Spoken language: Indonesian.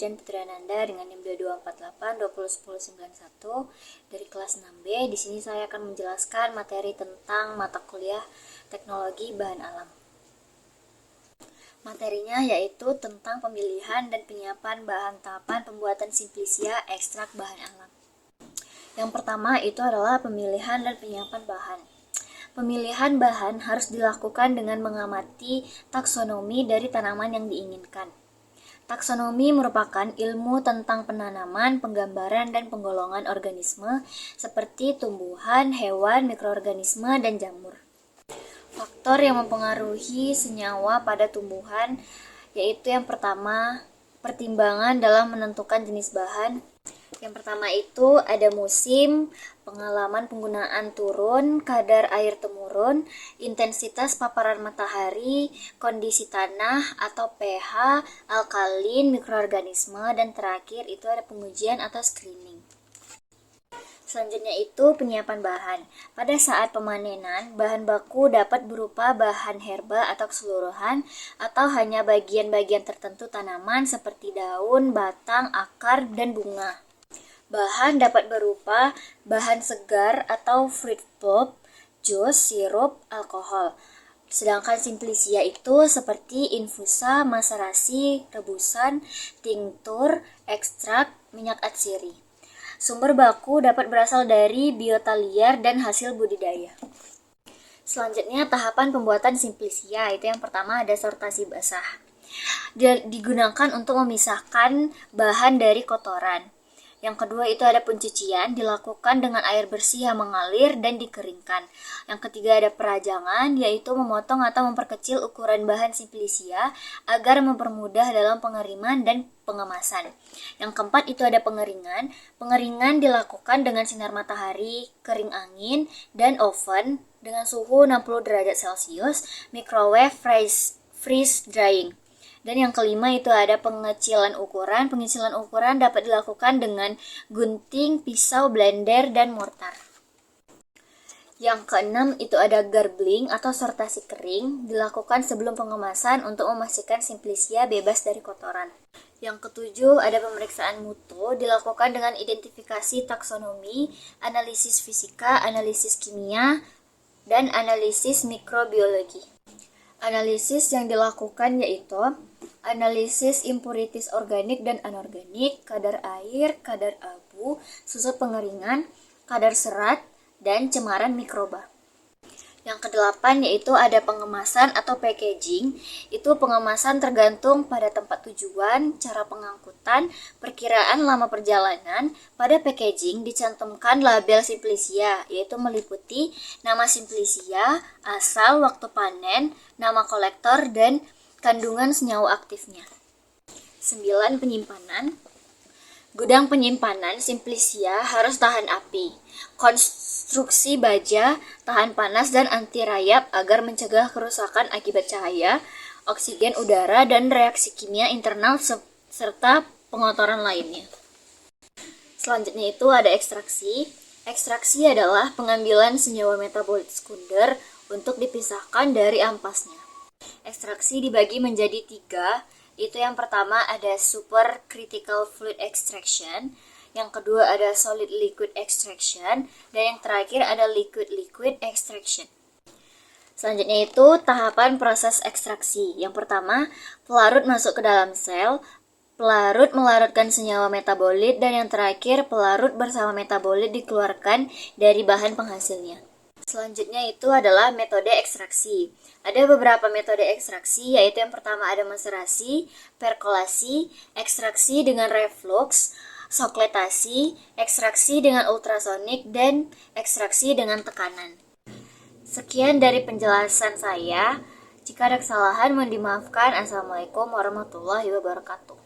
Pujan Putrananda dengan NIM 2248201091 dari kelas 6B. Di sini saya akan menjelaskan materi tentang mata kuliah Teknologi Bahan Alam. Materinya yaitu tentang pemilihan dan penyiapan bahan tahapan pembuatan simplisia ekstrak bahan alam. Yang pertama itu adalah pemilihan dan penyiapan bahan. Pemilihan bahan harus dilakukan dengan mengamati taksonomi dari tanaman yang diinginkan. Taksonomi merupakan ilmu tentang penanaman, penggambaran, dan penggolongan organisme seperti tumbuhan, hewan, mikroorganisme, dan jamur. Faktor yang mempengaruhi senyawa pada tumbuhan yaitu yang pertama, pertimbangan dalam menentukan jenis bahan. Yang pertama itu ada musim, pengalaman penggunaan turun, kadar air temurun, intensitas paparan matahari, kondisi tanah atau pH, alkalin, mikroorganisme, dan terakhir itu ada pengujian atau screening. Selanjutnya itu penyiapan bahan. Pada saat pemanenan, bahan baku dapat berupa bahan herba atau keseluruhan atau hanya bagian-bagian tertentu tanaman seperti daun, batang, akar, dan bunga. Bahan dapat berupa bahan segar atau fruit pulp, jus, sirup, alkohol. Sedangkan simplisia itu seperti infusa, maserasi, rebusan, tinktur, ekstrak, minyak atsiri. Sumber baku dapat berasal dari biota liar dan hasil budidaya. Selanjutnya tahapan pembuatan simplisia, itu yang pertama ada sortasi basah. Digunakan untuk memisahkan bahan dari kotoran. Yang kedua itu ada pencucian, dilakukan dengan air bersih yang mengalir dan dikeringkan. Yang ketiga ada perajangan, yaitu memotong atau memperkecil ukuran bahan simplisia agar mempermudah dalam pengiriman dan pengemasan. Yang keempat itu ada pengeringan. Pengeringan dilakukan dengan sinar matahari, kering angin, dan oven dengan suhu 60 derajat Celcius, microwave freeze drying. Dan yang kelima itu ada pengecilan ukuran. Pengecilan ukuran dapat dilakukan dengan gunting, pisau, blender, dan mortar. Yang keenam itu ada garbling atau sortasi kering, dilakukan sebelum pengemasan untuk memastikan simplisia bebas dari kotoran. Yang ketujuh ada pemeriksaan mutu, dilakukan dengan identifikasi taksonomi, analisis fisika, analisis kimia, dan analisis mikrobiologi. Analisis yang dilakukan yaitu analisis impurities organik dan anorganik, kadar air, kadar abu, susut pengeringan, kadar serat, dan cemaran mikroba. Yang kedelapan yaitu ada pengemasan atau packaging. Itu pengemasan tergantung pada tempat tujuan, cara pengangkutan, perkiraan lama perjalanan. Pada packaging dicantumkan label simplisia, yaitu meliputi nama simplisia, asal, waktu panen, nama kolektor, dan kandungan senyawa aktifnya. 9. Penyimpanan. Gudang penyimpanan simplisia harus tahan api, konstruksi baja, tahan panas dan anti rayap agar mencegah kerusakan akibat cahaya, oksigen udara, dan reaksi kimia internal serta pengotoran lainnya. Selanjutnya itu ada ekstraksi. Ekstraksi adalah pengambilan senyawa metabolit sekunder untuk dipisahkan dari ampasnya. Ekstraksi dibagi menjadi 3. Itu yang pertama ada supercritical fluid extraction, yang kedua ada solid liquid extraction, dan yang terakhir ada liquid extraction. Selanjutnya itu tahapan proses ekstraksi. Yang pertama, pelarut masuk ke dalam sel, pelarut melarutkan senyawa metabolit, dan yang terakhir pelarut bersama metabolit dikeluarkan dari bahan penghasilnya. Selanjutnya itu adalah metode ekstraksi. Ada beberapa metode ekstraksi, yaitu yang pertama ada maserasi, perkolasi, ekstraksi dengan reflux, sokletasi, ekstraksi dengan ultrasonik, dan ekstraksi dengan tekanan. Sekian dari penjelasan saya. Jika ada kesalahan mohon dimaafkan. Assalamualaikum warahmatullahi wabarakatuh.